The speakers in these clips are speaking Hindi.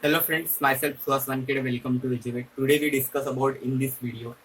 Hello friends, myself Suhas Vankade. Welcome to Educate. Today we discuss about in this video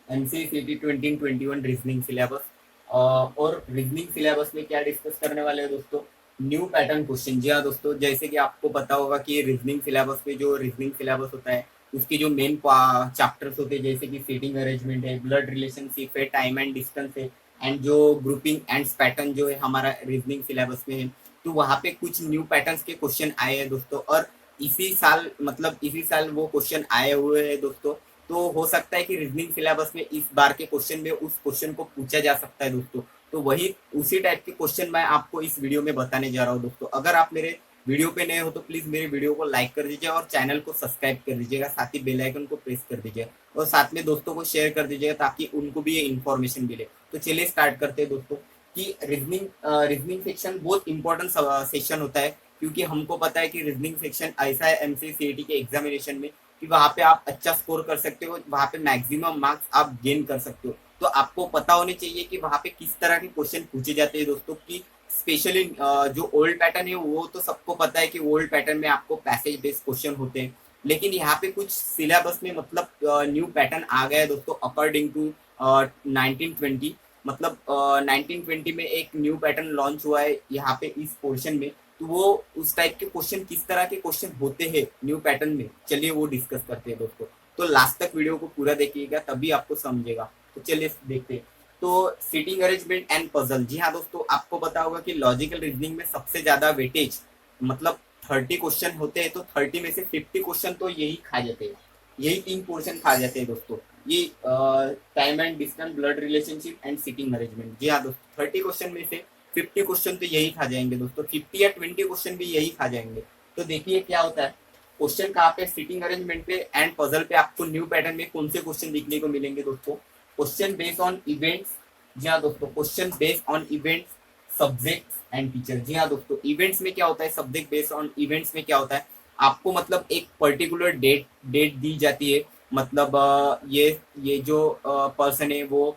NCERT 2021 reasoning syllabus. और रीजनिंग सिलेबस में क्या डिस्कस करने वाले हैं दोस्तों, न्यू पैटर्न क्वेश्चन। जी हाँ दोस्तों, जैसे कि आपको पता होगा कि रीजनिंग सिलेबस में जो रीजनिंग सिलेबस होता है उसके जो मेन चैप्टर्स होते हैं जैसे कि सीटिंग अरेंजमेंट है, ब्लड रिलेशनशिप है, टाइम एंड डिस्टेंस है, एंड जो ग्रुपिंग एंड पैटर्न जो है हमारा रीजनिंग सिलेबस में है, तो वहाँ पे कुछ न्यू पैटर्न्स के क्वेश्चन आए हैं दोस्तों। और इसी साल वो क्वेश्चन आए हुए हैं दोस्तों। तो हो सकता है कि रीजनिंग सिलेबस में इस बार के क्वेश्चन में उस क्वेश्चन को पूछा जा सकता है दोस्तों। तो वही उसी टाइप के क्वेश्चन मैं आपको इस वीडियो में बताने जा रहा हूँ दोस्तों। अगर आप मेरे वीडियो पे नए हो तो प्लीज मेरे वीडियो को लाइक कर दीजिए और चैनल को सब्सक्राइब कर दीजिएगा, साथ ही बेल आइकन को प्रेस कर दीजिएगा और साथ में दोस्तों को शेयर कर दीजिएगा ताकि उनको भी ये इन्फॉर्मेशन मिले। तो चलिए स्टार्ट करते हैं दोस्तों कि रीजनिंग सेक्शन बहुत इंपॉर्टेंट सेक्शन होता है, क्योंकि हमको पता है कि रीजनिंग सेक्शन ऐसा है एमसीसीईटी के एग्जामिनेशन में कि वहां पे आप अच्छा स्कोर कर सकते हो, वहां पे मैक्सिमम मार्क्स आप गेन कर सकते हो। तो आपको पता होने चाहिए कि वहां पे किस तरह के क्वेश्चन पूछे जाते हैं दोस्तों। की स्पेशली जो ओल्ड पैटर्न है वो तो सबको पता है कि ओल्ड पैटर्न में आपको पैसेज बेस्ड क्वेश्चन होते हैं, लेकिन यहाँ पे कुछ सिलेबस में मतलब न्यू पैटर्न आ गया है दोस्तों अकॉर्डिंग टू 1920। मतलब 1920 में एक न्यू पैटर्न लॉन्च हुआ है यहाँ पे इस पोर्शन में। तो वो उस टाइप के क्वेश्चन किस तरह के क्वेश्चन होते हैं न्यू पैटर्न में, चलिए वो डिस्कस करते हैं दोस्तों। तो लास्ट तक वीडियो को पूरा देखिएगा तभी आपको समझेगा। तो चलिए देखते हैं। तो सीटिंग अरेंजमेंट एंड पजल, जी हाँ दोस्तों, आपको पता होगा कि लॉजिकल रीजनिंग में सबसे ज्यादा वेटेज मतलब 30 क्वेश्चन होते हैं, तो 30 में से 50 क्वेश्चन तो यही खा जाते हैं, यही 3 पोर्शन खा जाते हैं दोस्तों। ये time and distance, blood relationship and seating arrangement. जी हाँ दोस्तों, 30 क्वेश्चन में से 50 क्वेश्चन तो यही खा जाएंगे दोस्तों, 50 या 20 क्वेश्चन भी यही खा जाएंगे। तो देखिए क्या होता है, क्वेश्चन कहाँ पे, सीटिंग अरेंजमेंट पे एंड पजल पे आपको न्यू पैटर्न में कौन से क्वेश्चन देखने को मिलेंगे दोस्तों। क्वेश्चन बेस्ड ऑन इवेंट्स, जी हाँ दोस्तों, question based on events, subjects and teacher. जी हाँ दोस्तों, इवेंट्स में क्या होता है, सब्जेक्ट बेस्ड ऑन इवेंट्स में क्या होता है, आपको मतलब एक पर्टिकुलर डेट दी जाती है। मतलब ये जो पर्सन है वो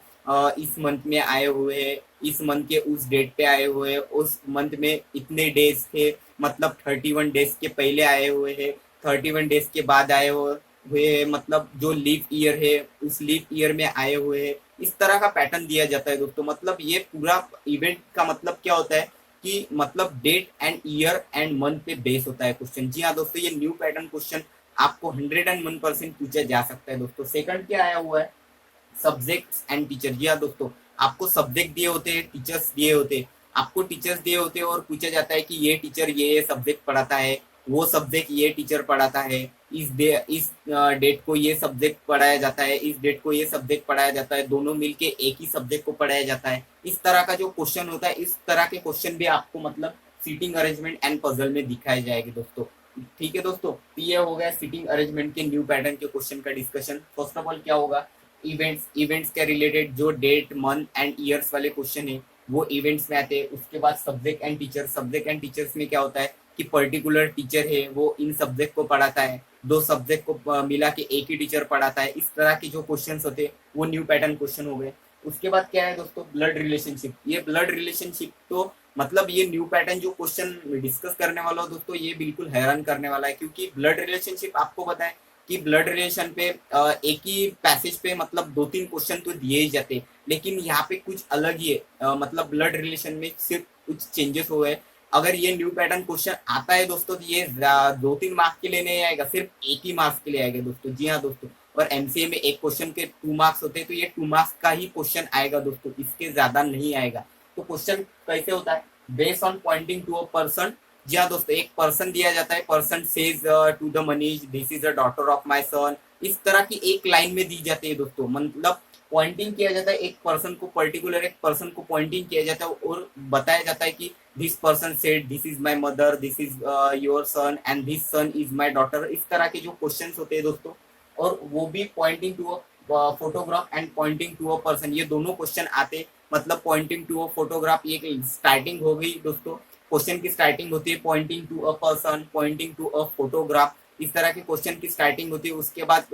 इस मंथ में आए हुए हैं, इस मंथ के उस डेट पे आए हुए हैं, उस मंथ में इतने डेज थे, मतलब 31 डेज के पहले आए हुए हैं, 31 डेज के बाद आए हुए, मतलब जो लीप ईयर है उस लीप ईयर में आए हुए हैं। इस तरह का पैटर्न दिया जाता है दोस्तों। मतलब ये पूरा इवेंट का मतलब क्या होता है कि मतलब date and year and month पे बेस होता है क्वेश्चन। जी हाँ दोस्तों, ये न्यू पैटर्न क्वेश्चन आपको 101% पूछा जा सकता है दोस्तों। सेकंड क्या आया हुआ है, सब्जेक्ट्स एंड टीचर। जी हाँ दोस्तों, आपको सब्जेक्ट दिए होते हैं, टीचर्स दिए होते हैं, आपको टीचर्स दिए होते हैं और पूछा जाता है कि ये टीचर ये सब्जेक्ट पढ़ाता है, वो सब्जेक्ट ये टीचर पढ़ाता है, इस डेट को ये सब्जेक्ट पढ़ाया जाता है, इस डेट को ये सब्जेक्ट पढ़ाया जाता है, दोनों मिलके एक ही सब्जेक्ट को पढ़ाया जाता है। इस तरह का जो क्वेश्चन होता है, इस तरह के क्वेश्चन भी आपको मतलब सीटिंग अरेंजमेंट एंड पजल में दिखाए जाएंगे दोस्तों। ठीक है दोस्तों, तो ये हो गया सीटिंग अरेंजमेंट के न्यू पैटर्न के क्वेश्चन का डिस्कशन। फर्स्ट ऑफ ऑल क्या होगा, इवेंट्स के रिलेटेड जो डेट मंथ एंड ईयर्स वाले क्वेश्चन है वो इवेंट्स में आते हैं। उसके बाद subject and teacher, subject and teachers में क्या होता है कि पर्टिकुलर टीचर है वो इन सब्जेक्ट को पढ़ाता है, दो सब्जेक्ट को मिला के एक ही टीचर पढ़ाता है। इस तरह के जो क्वेश्चन होते हैं वो न्यू पैटर्न क्वेश्चन हो गए। उसके बाद क्या है दोस्तों, ब्लड रिलेशनशिप। ये ब्लड रिलेशनशिप तो मतलब ये न्यू पैटर्न जो क्वेश्चन डिस्कस करने वाला हो दोस्तों, ये बिल्कुल हैरान करने वाला है, क्योंकि ब्लड रिलेशनशिप आपको पता है कि ब्लड रिलेशन पे एक ही पैसेज पे मतलब 2-3 क्वेश्चन तो दिए ही जाते, लेकिन यहाँ पे कुछ अलग ही है। मतलब ब्लड रिलेशन में सिर्फ कुछ चेंजेस हुए हैं। अगर ये न्यू पैटर्न क्वेश्चन आता है दोस्तों तो ये 2-3 मार्क्स के लिए नहीं आएगा, सिर्फ एक ही मार्क्स के लिए आएगा दोस्तों। जी हाँ दोस्तों, और एमसीए में एक क्वेश्चन के 2 मार्क्स होते हैं, तो ये 2 मार्क्स का ही क्वेश्चन आएगा दोस्तों, इसके ज्यादा नहीं आएगा। तो क्वेश्चन कैसे होता है, based on pointing to a person. जी हाँ दोस्तों, एक पर्सन दिया जाता है, person says to the Manish this is a daughter of my son. इस तरह की एक लाइन में दी जाती है दोस्तों। मतलब पॉइंटिंग किया जाता है एक पर्सन को, पर्टिकुलर एक पर्सन को पॉइंटिंग किया जाता है और बताया जाता है कि this person said this is my mother, this is your son and this son is my daughter. इस तरह के जो क्वेश्चन होते हैं दोस्तों, और वो भी pointing to a photograph and pointing to a person, ये दोनों क्वेश्चन आते। मतलब पॉइंटिंग टू अ फोटोग्राफ ये स्टार्टिंग हो गई दोस्तों, क्वेश्चन की स्टार्टिंग होती है pointing to a person, pointing to a photograph, इस तरह के क्वेश्चन की स्टार्टिंग होती है। उसके बाद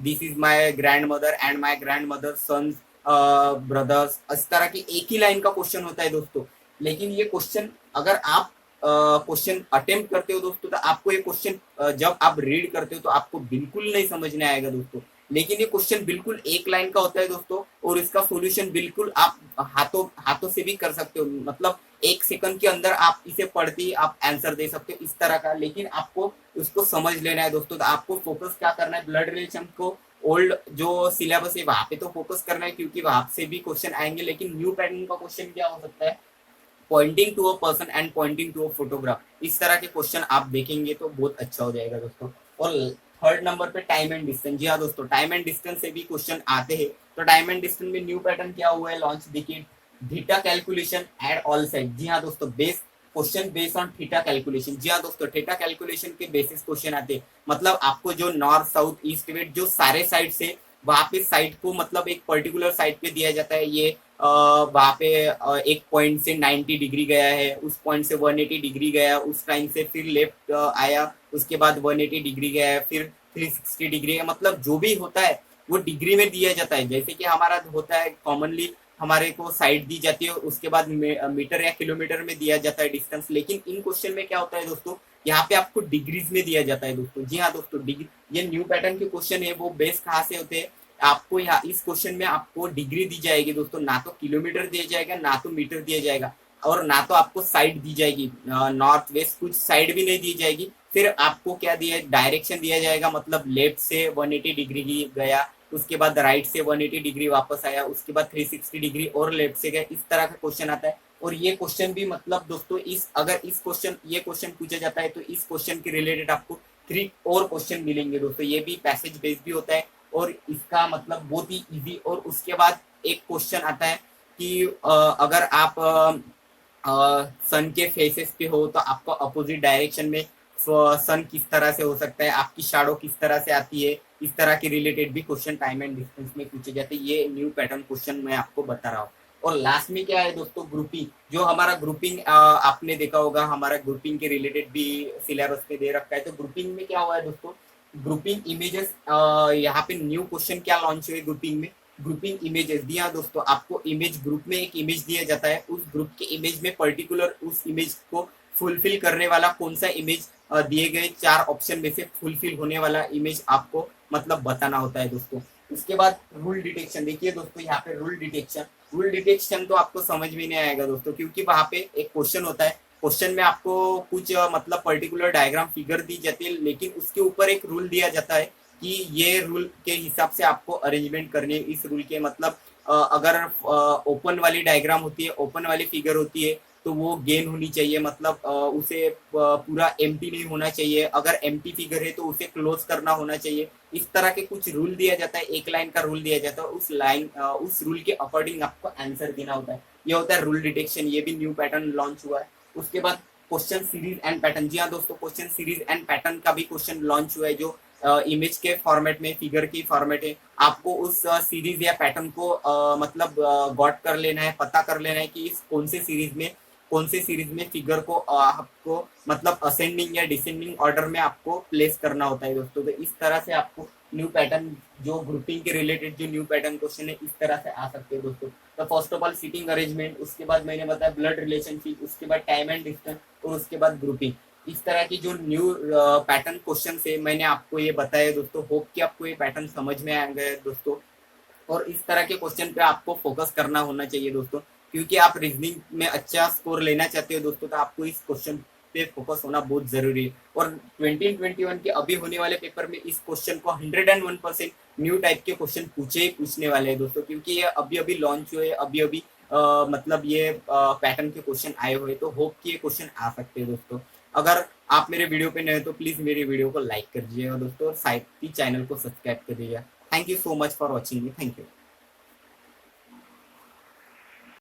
this is my grandmother and my grandmother sons brothers, इस तरह की एक ही लाइन का क्वेश्चन होता है दोस्तों। लेकिन ये क्वेश्चन अगर आप क्वेश्चन अटेम्प्ट करते हो दोस्तों, तो आपको ये क्वेश्चन जब आप रीड करते हो तो आपको बिल्कुल नहीं समझ में आएगा दोस्तों। लेकिन ये क्वेश्चन बिल्कुल एक लाइन का होता है दोस्तों, और इसका सॉल्यूशन बिल्कुल आप हाथों हाथों से भी कर सकते हो, मतलब 1 सेकंड के अंदर आप इसे पढ़ते ही आप आंसर दे सकते हो इस तरह का। लेकिन आपको उसको समझ लेना है दोस्तों, तो आपको फोकस क्या करना है, ब्लड रिलेशन को ओल्ड जो सिलेबस है वहां पे तो फोकस करना है, क्योंकि वहां से भी क्वेश्चन आएंगे। लेकिन न्यू पैटर्न का क्वेश्चन क्या हो सकता है, pointing to a person and pointing to a photograph, इस तरह के क्वेश्चन आप देखेंगे तो बहुत अच्छा हो जाएगा दोस्तों। और थर्ड नंबर पे टाइम एंड डिस्टेंस। जी हाँ दोस्तों, टाइम एंड डिस्टेंस से भी क्वेश्चन आते हैं। तो टाइम एंड डिस्टेंस में न्यू पैटर्न क्या हुआ है, लॉन्च देखिए, theta calculation at all side. जी हाँ दोस्तों, base question based on theta calculation. जी हाँ दोस्तों, थीटा कैलकुलेशन के बेसिस क्वेश्चन आते हैं, मतलब आपको जो नॉर्थ साउथ ईस्ट वेस्ट जो सारे साइड से वहां पे साइड को, मतलब एक पर्टिकुलर साइड पे दिया जाता है, ये वहां पे एक पॉइंट से 90 डिग्री गया है, उस पॉइंट से 180 डिग्री गया, उस टाइम से फिर लेफ्ट आया, उसके बाद 180 डिग्री गया है, फिर 360 डिग्री है, मतलब जो भी होता है वो डिग्री में दिया जाता है। जैसे कि हमारा होता है कॉमनली, हमारे को साइड दी जाती है, उसके बाद मीटर या किलोमीटर में दिया जाता है डिस्टेंस। लेकिन इन क्वेश्चन में क्या होता है दोस्तों, यहाँ पे आपको डिग्रीज में दिया जाता है दोस्तों। जी हाँ दोस्तों, डिग्री, ये न्यू पैटर्न के क्वेश्चन है, वो बेस कहाँ से होते हैं, आपको यहाँ इस क्वेश्चन में आपको डिग्री दी जाएगी दोस्तों, ना तो किलोमीटर दिया जाएगा, ना तो मीटर दिया जाएगा, और ना तो आपको साइड दी जाएगी, नॉर्थ वेस्ट कुछ साइड भी नहीं दी जाएगी। फिर आपको क्या दिया, डायरेक्शन दिया जाएगा, मतलब लेफ्ट से 180 डिग्री गया, उसके बाद राइट से 180 डिग्री वापस आया, उसके बाद 360 डिग्री और लेफ्ट से गया, इस तरह का क्वेश्चन आता है। और ये क्वेश्चन भी, मतलब दोस्तों, इस अगर इस क्वेश्चन ये क्वेश्चन पूछा जाता है तो इस क्वेश्चन के रिलेटेड आपको 3 और क्वेश्चन मिलेंगे दोस्तों। ये भी पैसेज बेस्ड भी होता है, और इसका मतलब बहुत ही इजी। और उसके बाद एक क्वेश्चन आता है कि अगर आप सन के फेसेस पे हो तो आपको अपोजिट डायरेक्शन में सन किस तरह से हो सकता है, आपकी शैडो किस तरह से आती है, इस तरह के रिलेटेड भी क्वेश्चन टाइम एंड डिस्टेंस में पूछे जाते हैं। ये न्यू पैटर्न क्वेश्चन मैं आपको बता रहा हूँ। और लास्ट में क्या है दोस्तों, ग्रुपिंग। जो हमारा ग्रुपिंग आपने देखा होगा, हमारा ग्रुपिंग के रिलेटेड भी सिलेबस में दे रखा है। तो ग्रुपिंग में क्या हुआ है दोस्तों, ग्रुपिंग इमेजेस, यहाँ पे न्यू क्वेश्चन क्या लॉन्च हुए ग्रुपिंग में, ग्रुपिंग इमेजेस दिया दोस्तों। आपको इमेज ग्रुप में एक इमेज दिया जाता है, उस ग्रुप के इमेज में पर्टिकुलर उस इमेज को फुलफिल करने वाला कौन सा इमेज, दिए गए 4 ऑप्शन में से फुलफिल होने वाला इमेज आपको मतलब बताना होता है दोस्तों। उसके बाद रूल डिटेक्शन। देखिए दोस्तों, यहाँ पे रूल डिटेक्शन तो आपको समझ में नहीं आएगा दोस्तों, क्योंकि वहां पे एक क्वेश्चन होता है, क्वेश्चन में आपको कुछ मतलब पर्टिकुलर डायग्राम फिगर दी जाती है, लेकिन उसके ऊपर एक रूल दिया जाता है कि ये रूल के हिसाब से आपको अरेंजमेंट करनी है। इस रूल के मतलब अगर ओपन वाली डायग्राम होती है, ओपन वाली फिगर होती है, तो वो गेन होनी चाहिए, मतलब उसे पूरा एम्प्टी नहीं होना चाहिए। अगर एम्प्टी फिगर है तो उसे क्लोज करना होना चाहिए। इस तरह के कुछ रूल दिया जाता है, एक लाइन का रूल दिया जाता है, उस रूल के अकॉर्डिंग आपको आंसर देना होता है। ये होता है रूल डिटेक्शन। ये भी न्यू पैटर्न लॉन्च हुआ है। उसके बाद क्वेश्चन सीरीज एंड पैटर्न। जी हाँ दोस्तों, क्वेश्चन सीरीज एंड पैटर्न का भी क्वेश्चन लॉन्च हुआ है, जो इमेज के फॉर्मेट में, फिगर की फॉर्मेट है। आपको उस सीरीज या पैटर्न को मतलब गॉट कर लेना है, पता कर लेना है कि इस कौन से सीरीज में फिगर को आपको मतलब असेंडिंग या डिसेंडिंग ऑर्डर में आपको प्लेस करना होता है दोस्तों। तो इस तरह से आपको न्यू पैटर्न, जो ग्रुपिंग के रिलेटेड जो न्यू पैटर्न क्वेश्चन है, इस तरह से आ सकते हैं दोस्तों। तो first of all seating arrangement, उसके बाद मैंने बताया ब्लड रिलेशनशिप, उसके बाद टाइम एंड डिस्टेंस, और उसके बाद ग्रुपिंग। इस तरह की जो न्यू पैटर्न क्वेश्चन है मैंने आपको ये बताया दोस्तों। होप कि आपको ये पैटर्न समझ में आ गया दोस्तों। और इस तरह के क्वेश्चन पे आपको फोकस करना होना चाहिए दोस्तों, क्योंकि आप रीजनिंग में अच्छा स्कोर लेना चाहते हो दोस्तों, तो आपको इस क्वेश्चन पे फोकस होना बहुत जरूरी है। और 2021 के अभी होने वाले पेपर में इस क्वेश्चन को 101% न्यू टाइप के क्वेश्चन पूछने वाले हैं दोस्तों, क्योंकि ये अभी अभी लॉन्च हुए, अभी अभी मतलब ये पैटर्न के क्वेश्चन आए हुए, तो होप कि ये क्वेश्चन आ सकते हैं दोस्तों। अगर आप मेरे वीडियो पे नए तो प्लीज मेरे वीडियो को लाइक कर दीजिएगा दोस्तों, और साथ ही चैनल को सब्सक्राइब कर दीजिएगा। Thank you so much for watching me. Thank you.